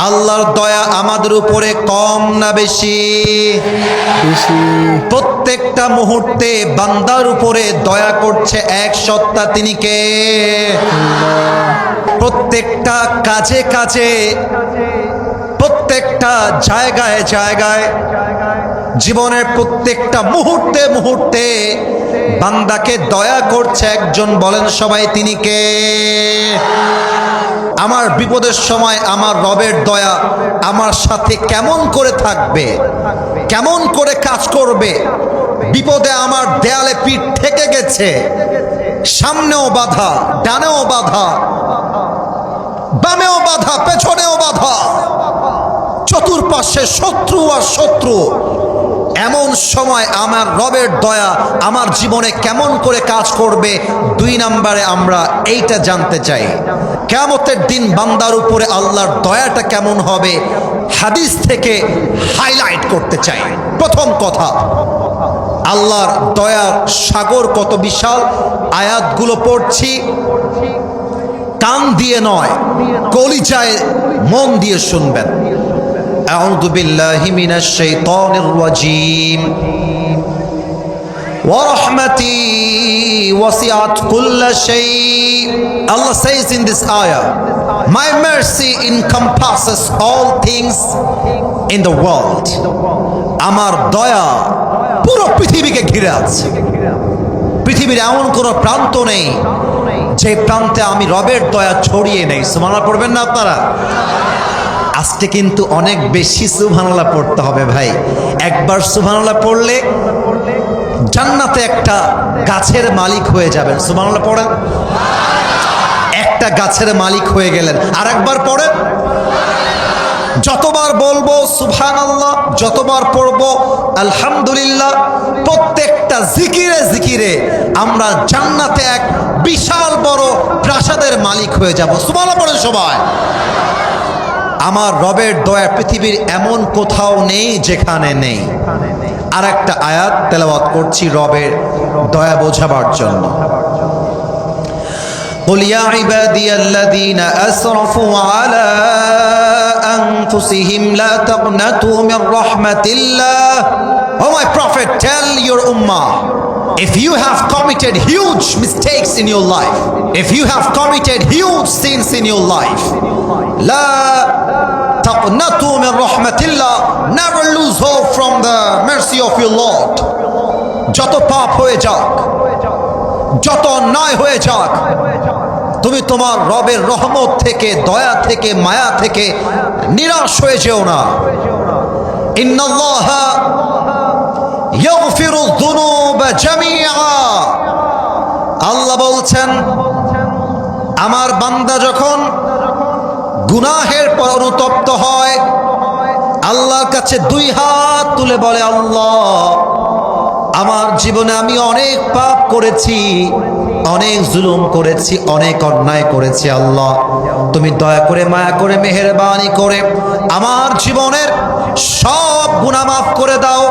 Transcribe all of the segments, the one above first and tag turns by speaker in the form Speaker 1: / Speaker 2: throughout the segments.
Speaker 1: আল্লাহর দয়া আমাদের উপরে কম না বেশি? প্রত্যেকটা মুহূর্তে বান্দার উপরে দয়া করছে এক সত্তা, তিনি কে? প্রত্যেকটা কাজে কাজে, প্রত্যেকটা জায়গায় জায়গায়, জীবনের প্রত্যেকটা মুহূর্তে মুহূর্তে বান্দাকে দয়া করছে একজন। বলেন সবাই, তিনি কে? আমার বিপদের সময় আমার রবের দয়া আমার সাথে কেমন করে থাকবে, কেমন করে কাজ করবে। বিপদে আমার দেয়ালে পিঠ ঠেকে গেছে, সামনেও বাধা, ডানেও বাধা, বামেও বাধা, পেছনেও বাধা, চতুর্পাশে শত্রু আর শত্রু। এমন সময় আমার রবের দয়া আমার জীবনে কেমন করে কাজ করবে। 2 নম্বরে আমরা এইটা জানতে চাই, কিয়ামতের দিন বান্দার উপরে আল্লাহর দয়াটা কেমন হবে, হাদিস থেকে হাইলাইট করতে চাই। প্রথম কথা, আল্লাহর দয়ার সাগর কত বিশাল। আয়াতগুলো পড়ছি কান দিয়ে নয়, কলিজায় মন দিয়ে শুনবেন। أعوذ بالله من الشيطان الرجيم ورحمتي وسعت كل شيء. Allah says in this ayah, my mercy encompasses all things in the world. আমার দয়া পুরো পৃথিবীকে ঘিরে আছে। পৃথিবীর এমন কোনো প্রান্ত নেই যে প্রান্তে আমি রবের দয়া ছড়িয়ে নেই। সুবহানাল্লাহ পড়বেন না আপনারা? আজকে কিন্তু অনেক বেশি সুবহানাল্লাহ পড়তে হবে ভাই। একবার সুবহানাল্লাহ পড়লে জান্নাতে একটা গাছের মালিক হয়ে যাবেন। সুবহানাল্লাহ পড়েন। একটা গাছের মালিক হয়ে গেলেন। আর একবার পড়েন। যতবার বলবো সুবহানাল্লাহ, যতবার পড়বো আলহামদুলিল্লাহ, প্রত্যেকটা জিকিরে জিকিরে আমরা জান্নাতে এক বিশাল বড় প্রাসাদের মালিক হয়ে যাব। সুবহানাল্লাহ পড়েন সবাই। আমার রবের দয়া পৃথিবীর এমন কোথাও নেই যেখানে নেই। আর একটা আয়াত তেলাওয়াত করছি রবের দয়া বোঝাবার জন্য। قل يا عبادي الذين أسرفوا على أنفسهم لا تقنطوا من رحمة الله. Oh my prophet, tell your ummah, if you have committed huge mistakes in your life, if you have committed huge sins in your life, la taqnatu min rahmatillah, never lose hope from the mercy of your Lord. যত পাপ হয়ে যাক, যত অন্যায় হয়ে যাক, তুমি তোমার রবের রহমত থেকে, দয়া থেকে, মায়া থেকে নিরাশ হয়ে যেও না। ইন্নাল্লাহা ইয়াগফিরু যুনুবা জামিআ। আল্লাহ বলছেন, আমার বান্দা যখন গুনাহের পর অনুতপ্ত হয়, আল্লাহর কাছে 2 হাত তুলে বলে, আল্লাহ আমার জীবনে আমি অনেক পাপ করেছি, অনেক জুলুম করেছি, অনেক অন্যায় করেছি। আল্লাহ তুমি দয়া করে, মায়া করে, মেহেরবানি করে আমার জীবনের সব গুনাহ মাফ করে দাও।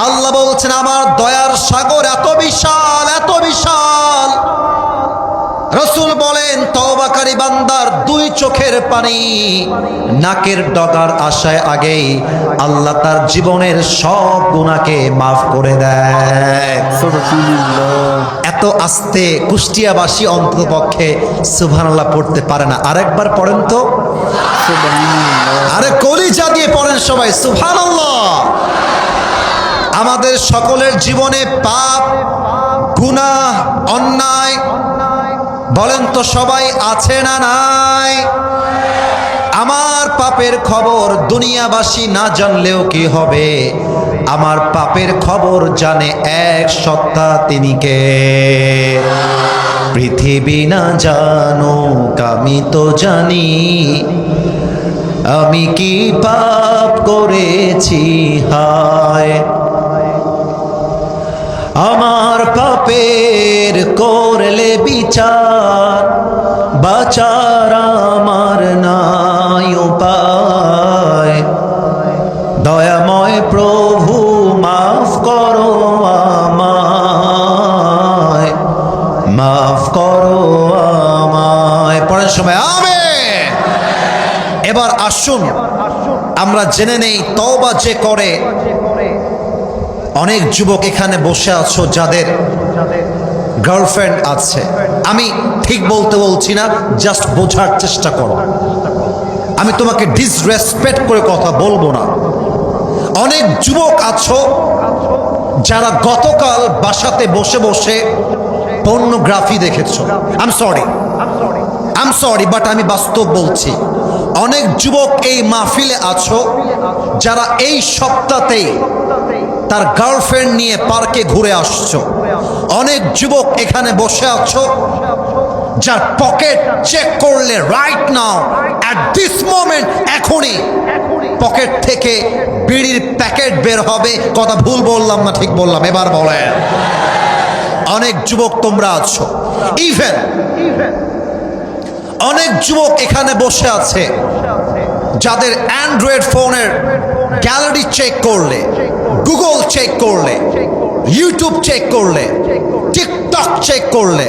Speaker 1: আল্লাহ বলছেন, আমার দয়ার সাগর এত বিশাল, এত বিশাল। রাসূল বলেন, তওবাকারী বান্দার 2 চোখের পানি নাকের ডগার আশায় আগেই আল্লাহ তার জীবনের সব গুনাহকে মাফ করে দেয়। এত আস্তে কুষ্টিয়াবাসী অন্ততপক্ষে সুবহানাল্লাহ পড়তে পারে না। আরেকবার পড়েন তো, আরে কলিজা দিয়ে পড়েন সবাই সুবহানাল্লাহ। আমাদের সকলের জীবনে পাপ, গুনাহ, অন্যায় বলেন তো সবাই আছে না নাই? আমার পাপের খবর দুনিয়াবাসী না জানলেও কি হবে, আমার পাপের খবর জানে এক সত্তা, তিনি কে? পৃথিবী না জানুক আমি তো জানি, আমি কি পাপ করেছি হায়। আমার পাপের করলে বিচার, বাঁচার আমার নাই উপায়। দয়াময় প্রভু মাফ করো আমায়, মাফ করো আমায়। পরের সময় আমেন। এবার আসুন আমরা জেনে নেই তওবা যে করে। অনেক যুবক এখানে বসে আছো যাদের গার্লফ্রেন্ড আছে, আমি ঠিক বলতে বলছি না, জাস্ট বোঝার চেষ্টা করো। আমি তোমাকে ডিসরেসপেক্ট করে কথা বলবো না। অনেক যুবক আছো যারা গতকাল বাসাতে বসে বসে পর্নোগ্রাফি দেখেছো। আই এম সরি বাট আমি বাস্তব বলছি। অনেক যুবক এই মাহফিলে আছো যারা এই সপ্তাহতেই তার গার্লফ্রেন্ড নিয়ে পার্কে ঘুরে আসছো। অনেক যুবক এখানে বসে আছো যার পকেট চেক করলে right now at this moment, এখনই পকেট থেকে বিড়ির প্যাকেট বের হবে। কথা ভুল বললাম না ঠিক বললাম? এবার বলেন। অনেক যুবক তোমরা আছো, ইভেন অনেক যুবক এখানে বসে আছে যাদের অ্যান্ড্রয়েড ফোনের গ্যালারি চেক করলে, গুগল চেক করলে, ইউটিউব চেক করলে, টিকটক চেক করলে,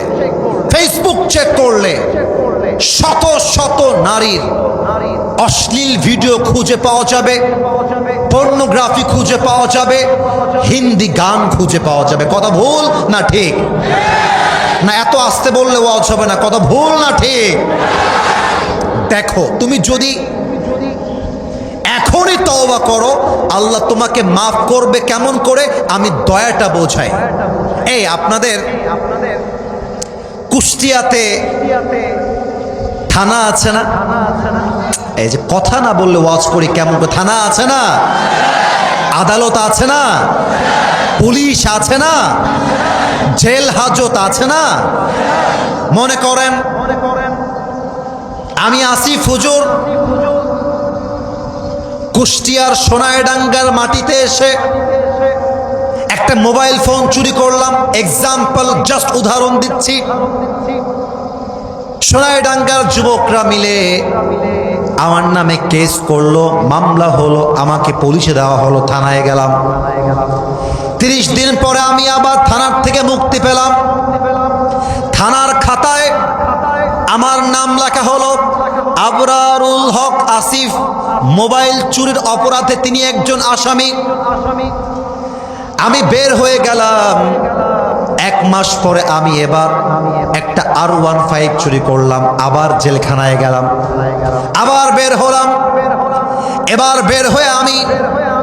Speaker 1: ফেসবুক চেক করলে শত শত নারীর অশ্লীল ভিডিও খুঁজে পাওয়া যাবে, পর্নোগ্রাফি খুঁজে পাওয়া যাবে, হিন্দি গান খুঁজে পাওয়া যাবে। কথা ভুল না ঠিক? না এত আস্তে বললে ওয়াজ হবে না। কথা ভুল না ঠিক? দেখো, তুমি যদি এখনই তওবা করো, আল্লাহ তোমাকে মাফ করবে। কেমন করে? আমি দয়াটা বোঝাই। এই আপনাদের কুষ্টিয়াতে থানা আছে না? এই যে কথা না বললে ওয়াজ করি কেমন করে? থানা আছে না? আদালত আছে না? পুলিশ আছে না? জেল হাজত আছে না? মনে করেন আমি আসিফ হুজুর কুষ্টিয়ার সোনাইডাঙ্গার মাটিতে এসে একটা মোবাইল ফোন চুরি করলাম। এক্সাম্পল, জাস্ট উদাহরণ দিচ্ছি। সোনাইডাঙ্গার যুবকরা মিলে আমার নামে কেস করলো, মামলা হলো, আমাকে পুলিশে দেওয়া হলো, থানায় গেলাম। 30 দিন পরে আমি আবার থানার থেকে মুক্তি পেলাম। থানার খাতায় আমার নাম লেখা হলো আবরারুল হক আসিফ। মোবাইল চুরির অপরাধে তিনি একজন আসামি। আমি বের হয়ে গেলাম। 1 মাস পরে আমি এবার একটা R15 চুরি করলাম, আবার জেলখানায় গেলাম। আবার বের হলাম। এবার বের হয়ে আমি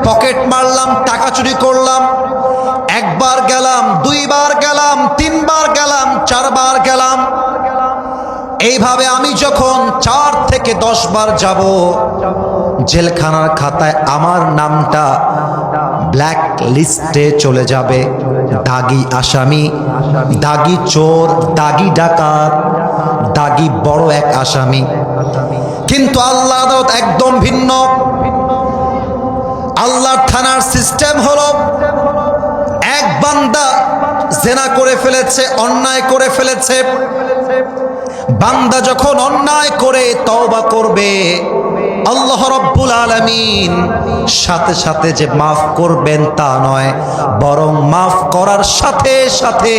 Speaker 1: পকেট মারলাম, টাকা চুরি করলাম। 1 বার গেলাম, 2 বার গেলাম, 3 বার গেলাম, 4 বার গেলাম। এইভাবে আমি যখন 4 থেকে 10 বার যাব, জেলখানার খাতায় আমার নামটা ব্ল্যাক লিস্টে চলে যাবে। দাগি আসামি, দাগি চোর, দাগি ডাকাত, দাগি বড় এক আসামি। কিন্তু আল্লাহর আদালত একদম ভিন্ন। আল্লাহর থানার সিস্টেম হলো, এক বান্দা জেনা করে ফেলেছে, অন্যায় করে ফেলেছে। বান্দা যখন অন্যায় করে তওবা করবে, আল্লাহ রাব্বুল আলামিন সাথে সাথে যে মাফ করবেন তা নয়, বরং মাফ করার সাথে সাথে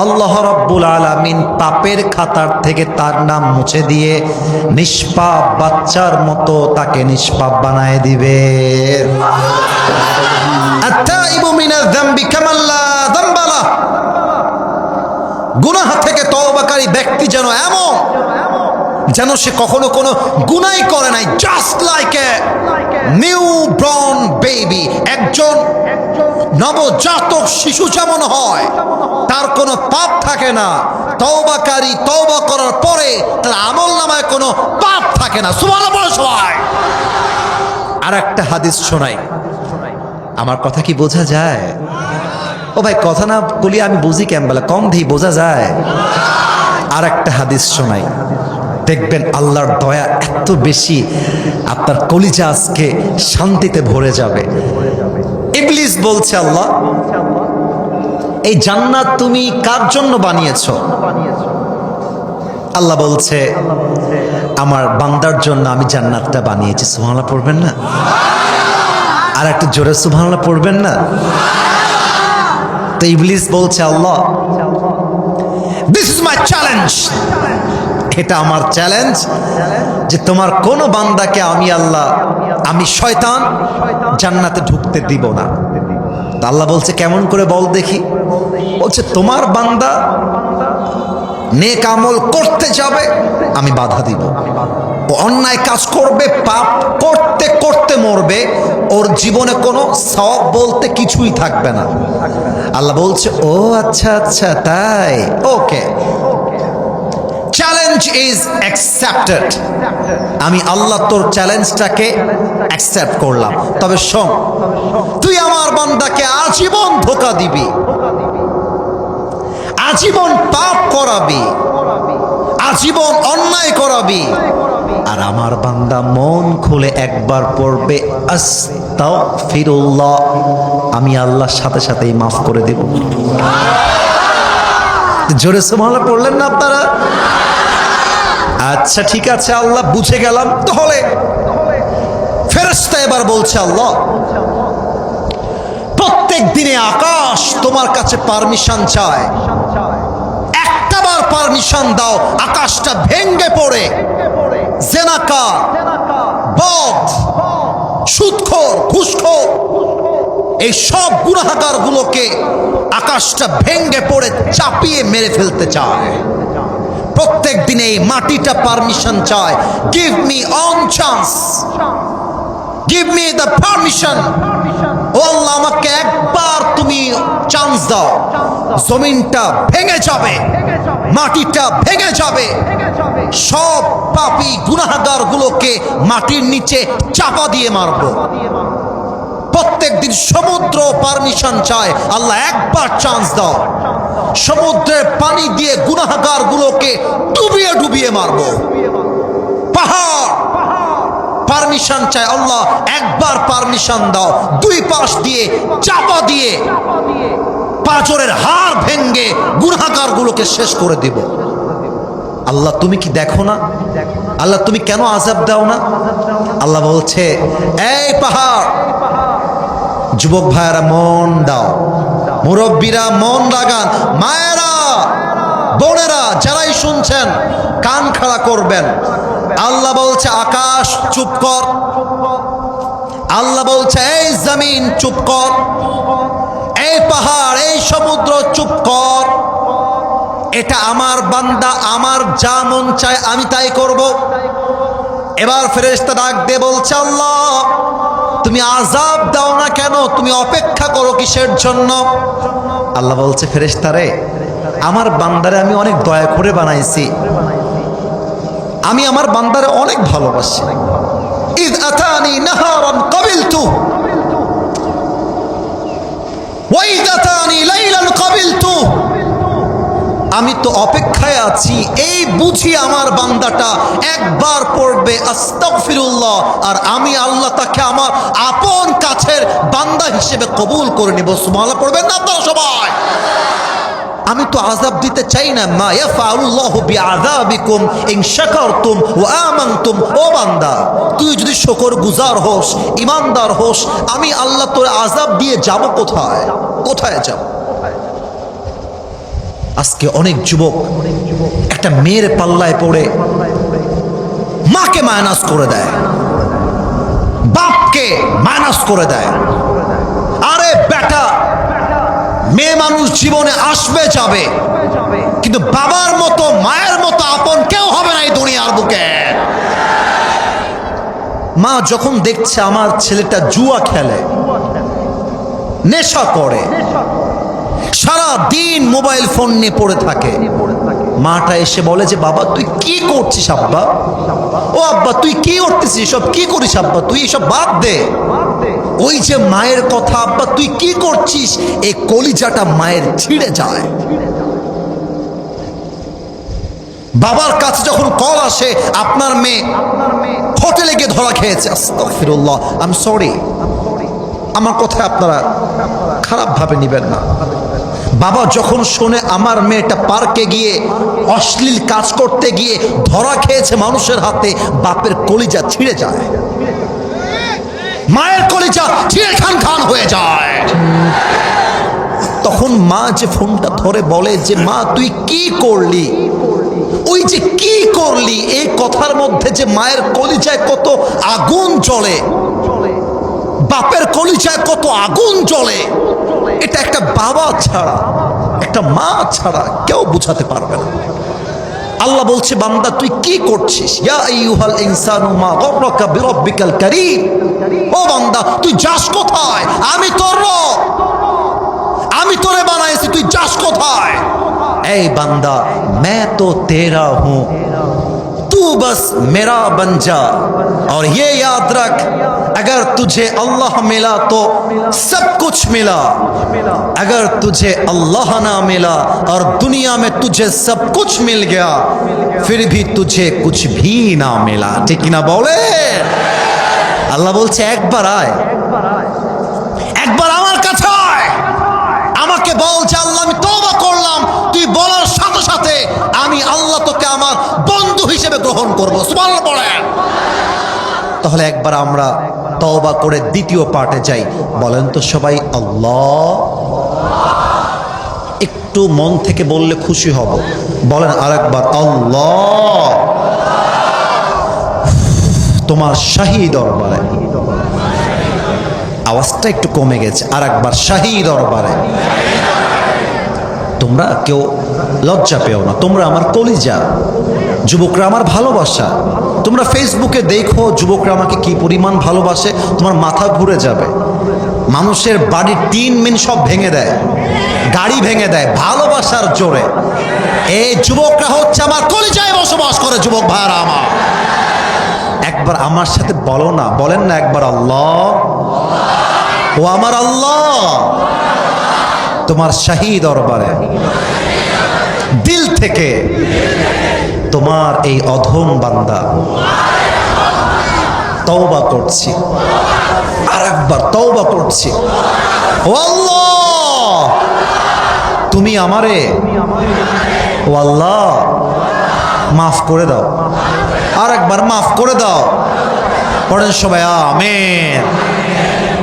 Speaker 1: আল্লাহ রাব্বুল আলামিন পাপের খাতার থেকে তার নাম মুছে দিয়ে নিষ্পাপ বাচ্চার মতো তাকে নিষ্পাপ বানায় দিবে। আত-তাইবু মিনাজ যামবি কামান লা যামবা লাহ। গুনাহ থেকে তওবাকারী ব্যক্তি যেন এমন, যেন সে কখনো কোনো গুনাই করে নাই। Just like a new born baby. একজন নবজাতক শিশু যেমন হয়, তার কোনো পাপ থাকে না। তওবাকারী তওবা করার পরে তার আমলনামায় কোনো পাপ থাকে না। সুবহানাল্লাহ বলো সবাই। আর একটা হাদিস শোনাই। আমার কথা কি বোঝা যায়? ও ভাই, কথা না বলি আমি বুঝি কেমন, কম দিই বোঝা যায়। আর একটা হাদিস শোনাই, দেখবেন আল্লাহর দয়া এত বেশি, আপনার কলিজা আজকে শান্তিতে ভরে যাবে। ইবলিস বলছে, আল্লাহ এই জান্নাত তুমি কার জন্য বানিয়েছো? আল্লাহ বলছে, আমার বান্দার জন্য আমি জান্নাতটা বানিয়েছি। সুবহানাল্লাহ পড়বেন না? আর একটু জোরে সুবহানাল্লাহ পড়বেন না? তো ইবলিস বলছে, আল্লাহ দিস ইজ মাই চ্যালেঞ্জ, এটা আমার চ্যালেঞ্জ। যে তোমার কোন বান্দাকে আমি আল্লাহ, আমি শয়তান জান্নাতে ঢুকতে দিব না। তা আল্লাহ বলছে কেমন করে বল দেখি? বলছে তোমার বান্দা নেক আমল করতে যাবে, আমি বাধা দিব। ও অন্যায় কাজ করবে, পাপ করতে করতে মরবে, ওর জীবনে কোনো সওয়াব বলতে কিছুই থাকবে না। আল্লাহ বলছে ও আচ্ছা আচ্ছা তাই, ওকে, চ্যালেঞ্জ ইজ অ্যাকসেপ্টেড। আমি আল্লাহ তোর চ্যালেঞ্জটাকে অ্যাকসেপ্ট করলাম। তবে শোন, তুই আমার বান্দাকে আজীবন ধোঁকা দিবি, আজীবন পাপ করাবি, আজীবন অন্যায় করাবি, আর আমার বান্দা মন খুলে একবার পড়বে আস্তাগফিরুল্লাহ, আমি আল্লাহর সাথে সাথেই মাফ করে দেব। জোরে সুবহানাল্লাহ পড়লেন না আপনারা? আচ্ছা ঠিক আছে আল্লাহ, বুঝে গেলাম। তাহলে ফেরেশতা এবার বলছে আল্লাহ, প্রত্যেক দিনে আকাশ তোমার কাছে পারমিশন চায়, একটাবার পারমিশন দাও, আকাশটা ভেঙ্গে পড়ে জেনাকার, বদ, সুদখোর, ঘুষখোর, এই সব গুনাহগার গুলোকে আকাশটা ভেঙ্গে পড়ে চাপিয়ে মেরে ফেলতে চায়। প্রত্যেক দিনে এই মাটিটা পারমিশন চায়, give me on chance, give me the permission. ও আল্লাহ, আমাকে একবার তুমি চান্স দাও, জমিনটা ভেঙে যাবে, মাটিটা ভেঙে যাবে, সব পাপী গুনাহগার গুলোকে মাটির নিচে চাপা দিয়ে মারবো। প্রত্যেক দিন সমুদ্র পারমিশন চায়, আল্লাহ একবার চান্স দাও, সমুদ্রের পানি দিয়ে গুনাহগার গুলোকে ডুবিয়ে ডুবিয়ে মারবো। পাহাড় পারমিশন চায়, আল্লাহ একবার পারমিশন দাও, দুই পাশ দিয়ে চাপা দিয়ে পাঁজরের হাড় ভেঙ্গে গুনাহগার গুলোকে শেষ করে দিব। আল্লাহ তুমি কি দেখো না? আল্লাহ তুমি কেন আযাব দাও না? আল্লাহ বলছে এই পাহাড়, যুবক ভাইয়েরা মন দাও, মুরব্বীরা মন লাগান, মায়েরা, বোনেরা যারাই শুনছেন কান খাড়া করবেন। আল্লাহ বলছে আকাশ চুপ কর, আল্লাহ বলছে এই জমিন চুপ কর, এই পাহাড়, এই সমুদ্র চুপ কর। এটা আমার বান্দা, আমার যা মন চায় আমি তাই করব। এবার ফেরেশতা ডাক দিয়ে বলছে আল্লাহ তুমি আযাব দাও না কেন? তুমি অপেক্ষা করো কিসের জন্য? আল্লাহ বলছে ফেরেশতারে, আমার বান্দারে আমি অনেক দয়া করে বানাইছি, আমি আমার বান্দারে অনেক ভালোবাসি। ইয আতানি নাহারান ক্বাবিলতু ওয়া ইয আতানি লাইলান ক্বাবিলতু। আমি তো অপেক্ষায় আছি, এই বুঝি আমার বান্দাটা একবার পড়বে আস্তাগফিরুল্লাহ, আর আমি আল্লাহ তাকে আমার আপন কাছের বান্দা হিসেবে কবুল করে নেব। সুবহানাল্লাহ পড়বেন না আপনারা সবাই? আমি তো আযাব দিতে চাই না। মা ইয়াফআলুল্লাহু বিআযাবিকুম ইন শাকারতুম ওয়া আমানতুম। ও বান্দা, তুই যদি শুকরগুজার হোস, ঈমানদার হোস, আমি আল্লাহ তোর আযাব দিয়ে যাব কোথায়? কোথায় যাব? আজকে অনেক যুবক একটা মেয়ের পাল্লায় পড়ে মাকে মাইনাস করে দেয়, বাপকে মাইনাস করে দেয়। আরে বেটা, মেয়ে মানুষ জীবনে আসবে যাবে, কিন্তু বাবার মতো মায়ের মতো আপন কেউ হবে না এই দুনিয়ার বুকে। মা যখন দেখছে আমার ছেলেটা জুয়া খেলে, নেশা করে, সারা দিন মোবাইল ফোন নিয়ে পড়ে থাকে, মাটা এসে বলে যে বাবা তুই কি করছিস আব্বা? ও আব্বা তুই কি করতেছিস, সব কি করিস আব্বা, তুই এসব বাদ দে। ওই যে মায়ের কথা, আব্বা তুই কি করছিস, এই কলিজাটা মায়ের ছিঁড়ে যায়। বাবার কাছে যখন কল আসে আপনার মেয়ে হোটেলে গিয়ে ধরা খেয়েছে, আস্তাগফিরুল্লাহ, আই এম সরি, আমার কথা আপনারা খারাপ ভাবে নিবেন না। বাবা যখন শোনে আমার মেয়েটা পার্কে গিয়ে অশ্লীল কাজ করতে গিয়ে ধরা খেয়েছে মানুষের হাতে, বাপের কলিজা ছিঁড়ে যায়, মায়ের কলিজা ছিঁড়ে খান খান হয়ে যায়। তখন মা যে ফোনটা ধরে বলে যে মা তুই কি করলি, ওই যে কি করলি এই কথার মধ্যে যে মায়ের কলিজায় কত আগুন জ্বলে, বাপের কলিজায় কত আগুন জ্বলে, এটা একটা বাবা ছাড়া একটা মা ছাড়া কেউ বুঝাতে পারবে না। আল্লাহ বলছে বান্দা তুই কি করছিস, ইয়া আইয়ুহাল ইনসানু মা গররাকা বিরাব্বিকাল কারীম, ও বান্দা তুই যাস কোথায়, আমি তোর রব, আমি তোরে বানাইছি, তুই যাস কোথায়। এই বান্দা मैं तो तेरा हूं, तू बस मेरा बन जा, और ये याद रख अगर तुझे अल्लाह मिला तो सब कुछ मिला, अगर तुझे अल्लाह ना मिला और दुनिया में तुझे सब कुछ मिल गया फिर भी तुझे कुछ भी ना मिला। ठीक ना बोले? আল্লাহ বলছে একবার আয়, একবার আমার কাছে আয়, আমাকে বল যে আল্লাহ আমি তওবা করলাম, তুই বলার সাথে সাথে আমি আল্লাহ তোকে আমার বন্ধু হিসেবে গ্রহণ করবো। সুবহানাল্লাহ বলেন। তাহলে একবার আমরা তওবা করে দ্বিতীয় পার্টে যাই। বলেন তো সবাই আল্লাহ। একটু মন থেকে বললে খুশি হব। বলেন আরেকবার আল্লাহ। তোমার শাহী দরবারে, আওয়াজটা একটু কমে গেছে, আরেকবার শাহী দরবারে। তোমরা কেউ লজ্জা পেও না, তোমরা আমার কলিজা, যুবকরা আমার ভালোবাসা। তোমরা ফেসবুকে দেখো যুবকরা আমাকে কি পরিমাণ ভালোবাসে, তোমার মাথা ঘুরে যাবে। মানুষের বাড়ির টিন মিন সব ভেঙে দেয়, গাড়ি ভেঙে দেয় ভালোবাসার জোরে। এই যুবকরা হচ্ছে আমার কলিজায় বসবাস করে। যুবক ভাইরা আমার, একবার আমার সাথে বলো না, বলেন না একবার আল্লাহ। ও আমার আল্লাহ, তোমার শাহী দরবারে দিল থেকে তোমার এই অধম বান্দা তওবা করছি, আরেকবার তওবা করছি। ও আল্লাহ, তুমি আমারে, ও আল্লাহ মাফ করে দাও, আরেকবার মাফ করে দাও। পড়েন সবাই আমিন।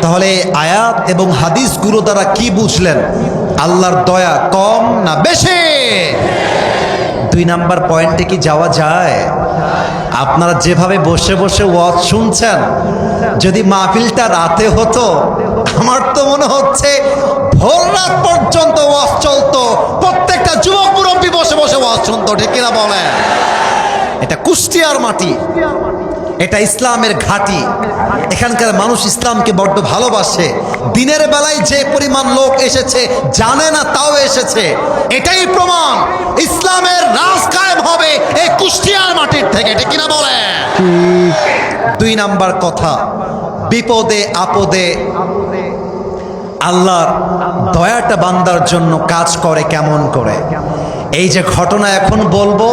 Speaker 1: তাহলে আয়াত এবং হাদিসগুলো দ্বারা কি বুঝলেন? আল্লাহর দয়া কম না বেশি? দুই নাম্বার পয়েন্টে কি যাওয়া যায়? আপনারা যেভাবে বসে বসে ওয়াজ শুনছেন, যদি মাহফিলটা রাতে হতো, আমার তো মনে হচ্ছে ভোর রাত পর্যন্ত ওয়াজ চলতো, প্রত্যেকটা যুবক মুরব্বী বসে বসে ওয়াজ শুনতো। ঠিক কিনা বলেন? এটা কুষ্টিয়ার মাটি, এটা ইসলামের ঘাঁটি। এখানকার মানুষ ইসলামকে বড্ড ভালোবাসে। দিনের বেলায় যে পরিমাণ লোক এসেছে জানে না তাও এসেছে, এটাই প্রমাণ ইসলামের রাজ কায়েম হবে এই কুষ্টিয়ার মাটির থেকে। ঠিক কিনা বলে? দুই নাম্বার কথা, বিপদে আপদে আল্লাহর দয়াটা বান্দার জন্য কাজ করে কেমন করে। এই যে ঘটনা এখন বলবো,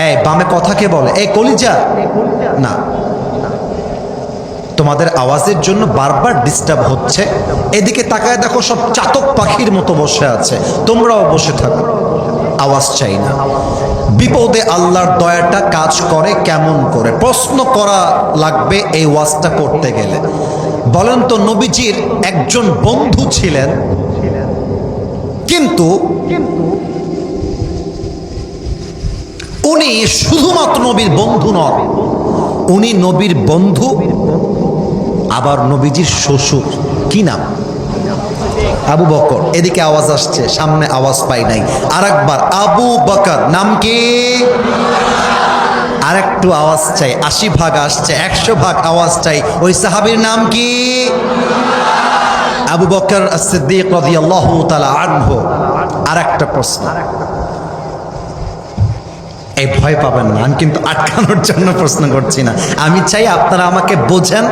Speaker 1: এই বামে কথা কে বলে? এই কলিজা না, তোমাদের আওয়াজের জন্য বারবার ডিস্টার্ব হচ্ছে। এদিকে তাকায় দেখো, সব চাতক পাখির মতো বসে আছে, তোমরাও বসে থাকো, আওয়াজ চাই না। বিপদে আল্লাহর দয়াটা কাজ করে কেমন করে প্রশ্ন করা লাগবে এই ওয়াজটা করতে গেলে। বলেন তো, নবীজির একজন বন্ধু ছিলেন, কিন্তু উনি শুধুমাত্র নবীর বন্ধু নন, উনি নবীর বন্ধু আবার নবীজির শ্বশুর। কি নাম? আবু বকর। এদিকে আওয়াজ আসছে, সামনে আওয়াজ পাই নাই। আরেকবার আবু বকর। নাম কি? আরেকটু আওয়াজ চাই। 80 ভাগ আসছে, 100 ভাগ আওয়াজ চাই। ওই সাহাবীর নাম কি? আবু বকর as-সিদ্দিক রাদিয়াল্লাহু তাআলা আনহু। আরেকটা প্রশ্ন, এই ভয় পাবেন না, আমি কিন্তু আটকানোর জন্য প্রশ্ন করছি না। আমি চাই আপনারা আমাকে বোঝেন,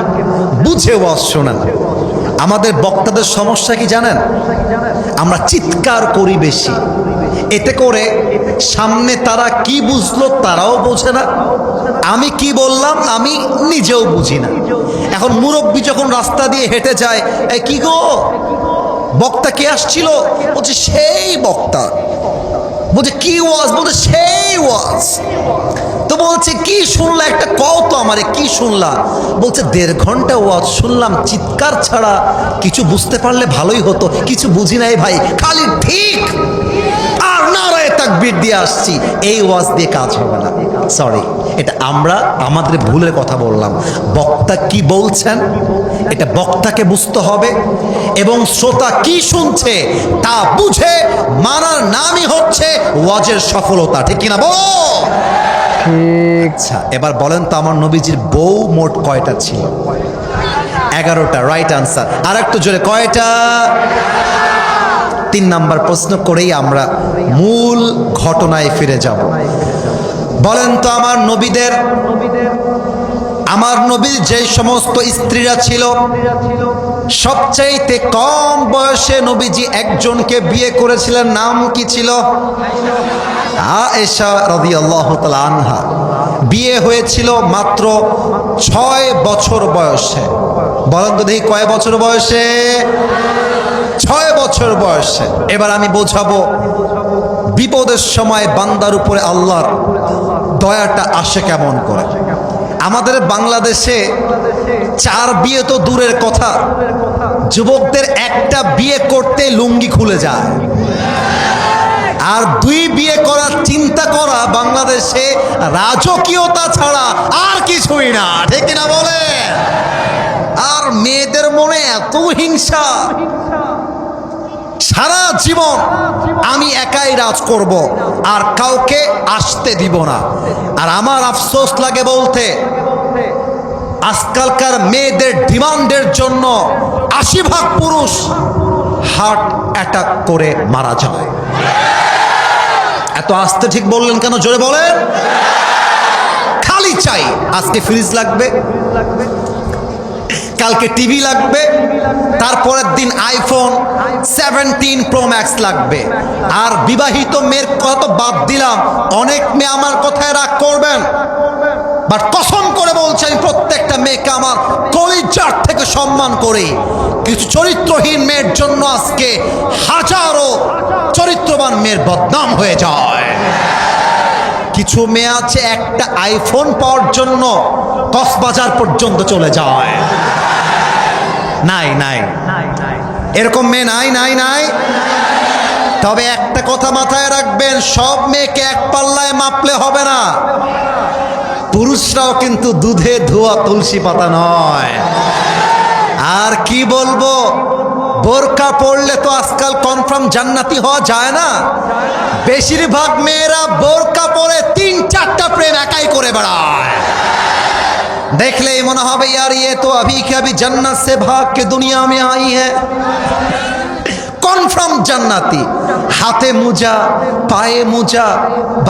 Speaker 1: বুঝে ওয়াজ শোনেন। আমাদের বক্তাদের সমস্যা কি জানেন? আমরা চিৎকার করি বেশি, এতে করে সামনে তারা কি বুঝলো তারাও বোঝে না, আমি কি বললাম আমি নিজেও বুঝি না। এখন মুরব্বী যখন রাস্তা দিয়ে হেঁটে যায়, এই কি গো বক্তা কে আসছিল, বলছে সেই বক্তা, বলছে কি ওয়াজ, বলছে সেই ওয়াজ। তো বলছে কি শুনলা, একটা কও তো আমারে, কি শুনলা? বলছে 1.5 ঘন্টা ওয়াজ শুনলাম, চিৎকার ছাড়া কিছু বুঝতে পারলে ভালোই হতো, কিছু বুঝি নাই ভাই, খালি ঠিক আর নারায়ে তাকবীর দিয়ে আসছি। এই ওয়াজ দিয়ে কাজ হবে না, সরি, এটা আমরা আমাদের ভুলের কথা বললাম। বক্তা কি বলছেন এটা বক্তাকে বুঝতে হবে, এবং শ্রোতা কি শুনছে তা বুঝে মানার নামই হচ্ছে ওয়াজের সফলতা, ঠিক কিনা বলো? আচ্ছা, এবার বলেন তো আমার নবীজির বউ মোট কয়টা ছিল? 11টা, রাইট আনসার। আর একটু জোরে, কয়টা? 3 নাম্বার প্রশ্ন করেই আমরা মূল ঘটনায় ফিরে যাব। বলেন তো আমার নবীর যে সমস্ত স্ত্রীরা ছিল, সবচাইতে কম বয়সে নবীজি একজনকে বিয়ে করেছিলেন, নাম কি ছিল? আয়েশা রাদিয়াল্লাহু তাআলা আনহা। বিয়ে হয়েছিল মাত্র 6 বছর বয়সে। বলেন তো দেখি কয় বছর বয়সে? 6 বছর বয়সে। এবার আমি বোঝাবো বিপদের সময় বান্দার উপরে আল্লাহর দয়াটা আসে কেমন করে। আমাদের বাংলাদেশে 4 বিয়ে তো দূরের কথা, যুবকদের একটা বিয়ে করতে লুঙ্গি খুলে যায়, আর 2 বিয়ে করার চিন্তা করা বাংলাদেশে রাজকীয়তা ছাড়া আর কিছুই না, ঠিক না বলে? আর মেয়েদের মনে এত হিংসা, সারা জীবন আমি একাই রাজ করব আর কাউকে আসতে দিব না। আর আমার আফসোস লাগে বলতে, আজকালকার মেয়েদের ডিমান্ডের জন্য 80% পুরুষ হার্ট অ্যাটাক করে মারা যায়। এত আস্তে ঠিক বললেন কেন? জোরে বলেন। খালি চাই আজকে ফ্রিজ লাগবে, কালকে টিভি লাগবে, তারপরের দিন আইফোন 17 প্রো ম্যাক্স লাগবে। আর বিবাহিত মেয়ের কথা তো বাদ দিলাম, অনেক মেয়ে আমার কথায় রাগ করবেন, বাট কসম করে বলছি আমি প্রত্যেকটা মেয়েকে আমার কলিজার থেকে সম্মান করি। কিছু চরিত্রহীন মেয়ের জন্য আজকে হাজারো চরিত্রবান মেয়ের বদনাম হয়ে যায়। কিছু মেয়ে আছে একটা আইফোন পাওয়ার জন্য কক্সবাজার পর্যন্ত চলে যায়। নাই নাই এরকম মেয়ে নাই। তবে একটা কথা মাথায় রাখবেন, সব মেয়েকে এক পাল্লায় মাপলে হবে না। পুরুষরাও কিন্তু দুধে ধোয়া তুলসী পাতা নয়। আর কি বলবো, বোরকা পড়লে তো আজকাল কনফার্ম জান্নাতি হওয়া যায় না। বেশিরভাগ মেয়েরা বোরকা পরে 3-4টা প্রেম একাই করে বেড়ায়। দেখলেই মনে হবে यार ये तो अभी के अभी जन्नत से भाग के दुनिया में आई है। কনফার্ম জান্নাতি, হাতে মোজা, পায়ে মোজা,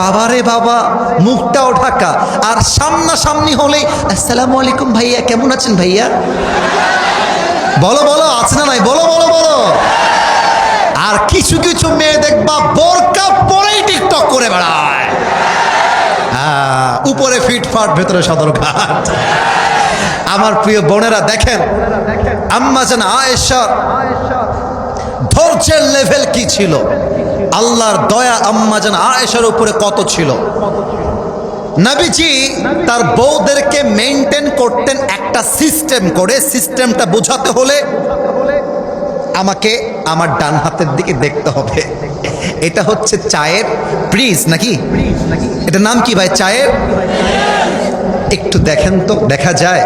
Speaker 1: বাবারে বাবা, মুখটাও ঢাকা, আর সামনাসামনি হলেই আসসালামু আলাইকুম ভাইয়া, কেমন আছেন ভাইয়া? বলো বলো, আছে না নাই? বলো বলো বলো। আর কিছু কিছু মেয়ে দেখবা বোরকা পরেই টিকটক করে বেড়ায়, উপরে ফিটফাট ভেতরে সদরঘাট। আমার প্রিয় বোনেরা দেখেন, আম্মা জান আয়েশা ধৈর্যের লেভেল কি ছিল, আল্লাহর দয়া আম্মা জান আয়েশার উপরে কত ছিল। নবীজি তার বউদেরকে মেইনটেইন করতেন একটা সিস্টেম করে। সিস্টেমটা বোঝাতে হলে আমাকে আমার ডান হাতের দিকে দেখতে হবে। এটা হচ্ছে চায়ের প্রিজ নাকি? এটা নাম কি ভাই? চায়ের? একটু দেখেন তো, দেখা যায়?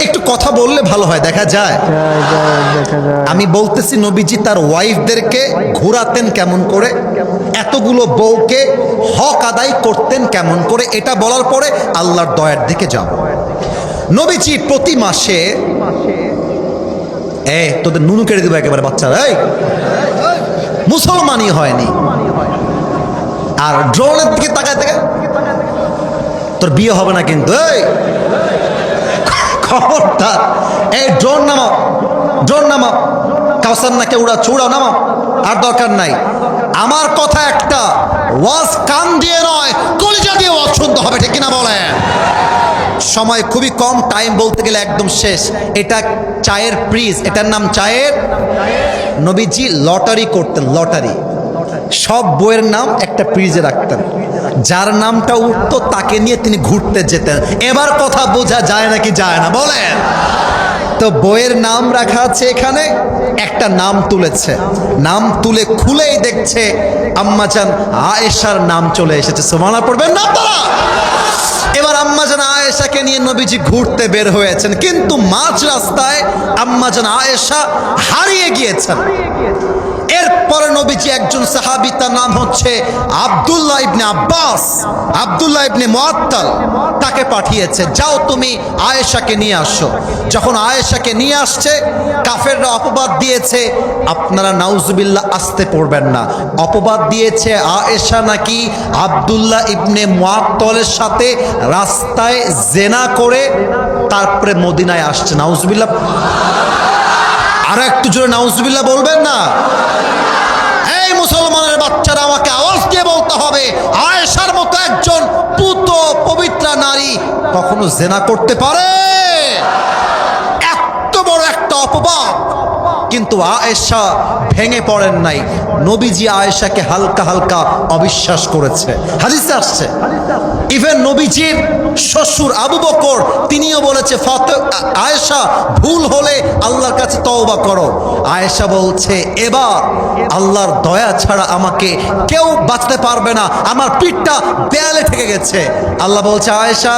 Speaker 1: একটু কথা বললে ভালো হয়, দেখা যায়? আমি বলতেছি নবীজি তার ওয়াইফদেরকে ঘোরাতেন কেমন করে, এতগুলো বউকে হক আদায় করতেন কেমন করে, এটা বলার পরে আল্লাহর দয়ার দিকে যাব। নবীজি প্রতি মাসে তোদের নুনু কেড়ে দেবো একেবারে বাচ্চারা, মুসলমানই হয়নি। আর ড্রোনের দিকে তাকায় থেকে তোর বিয়ে হবে না কিন্তু, খবরদার। এই ড্রোন নামাও, ড্রোন নামাও, কাউসার নাকে উড়াও নামাও, আর দরকার নাই। আমার কথা একটা, ওয়াজ কান দিয়ে নয় কলিজা দিয়ে ওয়াজ শুনতে হবে, ঠিক কিনা বলেন? সময় খুবই কম, টাইম বলতে গেলে একদম শেষ। এটা চায়ের প্রিজ, এটার নাম চায়ের। নবীজি লটারি করতেন, লটারি। সব বইয়ের নাম একটা প্রিজে রাখতেন। যার নামটা উঠতো তাকে নিয়ে তিনি ঘুরতে যেতেন। এবার কথা বোঝা যায় নাকি যায় না বলেন? তো বইয়ের নাম রাখা আছে, এখানে একটা নাম তুলেছে, নাম তুলে খুলেই দেখছে আম্মাজান আয়েশার নাম চলে এসেছে। সুবহানাল্লাহ পড়বেন না আপনারা? এবার আম্মাজান আয়েশাকে নিয়ে নবীজি ঘুরতে বের হয়েছেন, কিন্তু মাঝ রাস্তায় আম্মাজান আয়েশা হারিয়ে গিয়েছেন। এরপরে নবীজি একজন সাহাবী, তার নাম হচ্ছে আব্দুল্লাহ ইবনে আব্বাস, আব্দুল্লাহ ইবনে মুআত্তাল, তাকে পাঠিয়েছে, যাও তুমি আয়েশাকে নিয়ে আসো। যখন আয়েশাকে নিয়ে আসছে, কাফেররা অপবাদ দিয়েছে, আপনারা নাউজুবিল্লাহ আসতে পড়বেন না, অপবাদ দিয়েছে আয়েশা নাকি আব্দুল্লাহ ইবনে মুআত্তালের সাথে রাস্তায় জেনা করে তারপরে মদিনায় আসছে। নাউজুবিল্লাহ, আরো একটু জোরে নাউজুবিল্লাহ বলবেন না? এই মুসলমানের বাচ্চারা, আমাকে আওয়াজ দিয়ে বলতে হবে, আয়েশার মতো একজন পুত পবিত্রা নারী কখনো জেনা করতে পারে? এত বড় একটা অপবাদ, কিন্তু আয়েশা ভেঙে পড়েন নাই। নবীজি আয়েশাকে হালকা হালকা অবিশ্বাস করেছে, হাদিসে আসছে। ইভেন নবীজির শ্বশুর আবু বকর তিনিও বলেছে, আয়েশা ভুল হলে আল্লাহর কাছে তওবা করো। আয়েশা বলছে, এবার আল্লাহর দয়া ছাড়া আমাকে কেউ বাঁচাতে পারবে না, আমার পিঠটা দেয়ালে ঠেকে গেছে। আল্লাহ বলছে, আয়েশা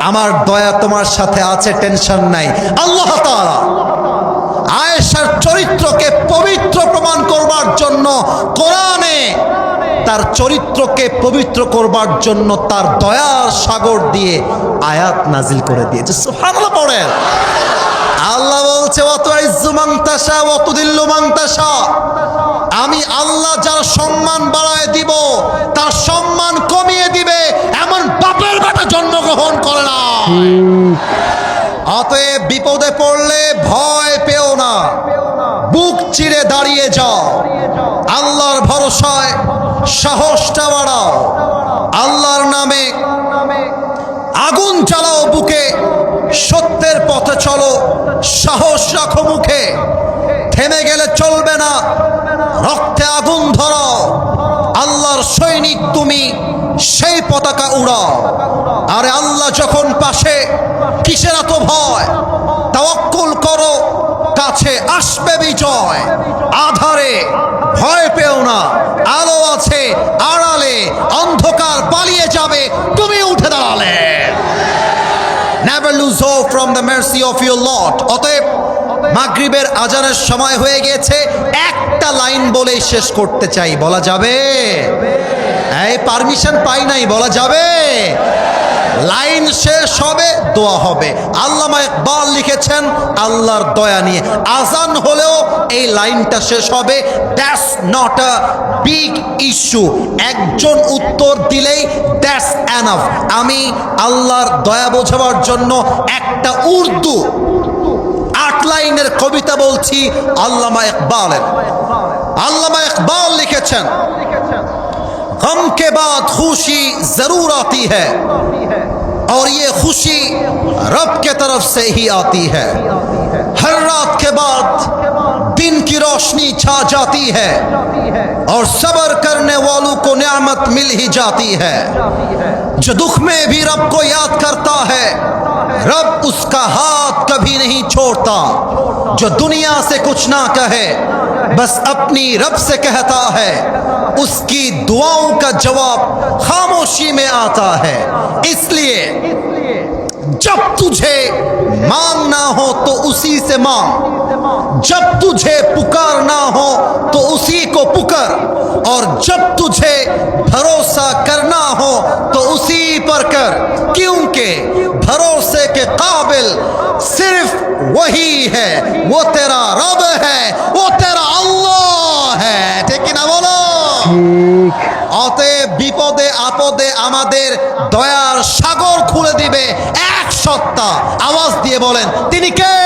Speaker 1: আমার দয়া তোমার সাথে আছে, টেনশন নাই। আল্লাহ তাআলা আয়েশার চরিত্রকে পবিত্র প্রমাণ করবার জন্য কোরআনে তার চরিত্রকে পবিত্র করবার জন্য তার দয়ার সাগর দিয়ে আয়াত নাজিল করে দিয়েছে। সুবহানাল্লাহ পড়েন। আল্লাহ বলছে, ওয়াতুইজ্জু মান তাশা ওয়া তুদিল্লু মান তাশা, আমি আল্লাহ যার সম্মান বাড়ায় দিব তার সম্মান কমিয়ে দিবে, এমন বাপের বেটা জন্মগ্রহণ করে না। অতএব বিপদে পড়লে ভয় পেও না, বুক চিরে দাঁড়িয়ে যাও, আল্লাহর ভরসায় সাহসটা বাড়াও, আল্লাহর নামে আগুন জ্বালাও বুকে, সত্যের পথে চলো, সাহস রাখো মুখে, থেমে গেলে চলবে না, রক্তে আগুন ধরাও, আল্লাহর সৈনিক তুমি, সেই পতাকা উড়াও। আরে আল্লাহ যখন পাশে, কিসের এত ভয়? তাওয়াক্কুল করো, কাছে আসবে বিজয়। আধারে ভয় পেও না, আলো আছে আড়ালে, অন্ধকার পালিয়ে যাবে তুমি উঠে দাঁড়ালে। Never lose hope from the mercy of your Lord. অতএব মাগরিবের আজানের সময় হয়ে গেছে, একটা লাইন বলেই শেষ করতে চাই, বলা যাবে? এই পারমিশন পাই নাই, বলা যাবে? লাইন শেষ হবে, দোয়া হবে। আল্লামা ইকবাল লিখেছেন আল্লাহর দয়া নিয়ে, আজান হলেও এই লাইনটা শেষ হবে। That's not a big issue, একজন উত্তর দিলেই দ্যাটস এনাফ। আমি আল্লাহর দয়া বোঝাবার জন্য একটা উর্দু 8 লাইনের কবিতা বলছি আল্লামা ইকবালের। আল্লামা ইকবাল লিখেছেন, गम के बाद खुशी जरूर आती है और ये खुशी रब के तरफ से ही आती है, हर रात के बाद दिन की रोशनी छा जाती है और सब्र करने वालों को नेमत मिल ही जाती है, जो दुख में भी रब को याद करता है रब उसका हाथ कभी नहीं छोड़ता, जो दुनिया से कुछ ना कहे बस अपनी रब से कहता है, उसकी दुआओं का जवाब खामोशी में आता है, इसलिए जब तुझे मांगना हो तो उसी से मांग, जब तुझे पुकारना हो तो उसी को पुकार, और जब तुझे भरोसा करना हो तो उसी पर कर, क्योंकि भरोसे के काबिल सिर्फ वही है, वो तेरा रब है, वो तेरा अल्लाह है। ठीक ना बोलो? অতএব বিপদে আপদে আমাদের দয়ার সাগর খুলে দিবে এক সত্তা। আওয়াজ দিয়ে বলেন, তিনি কে?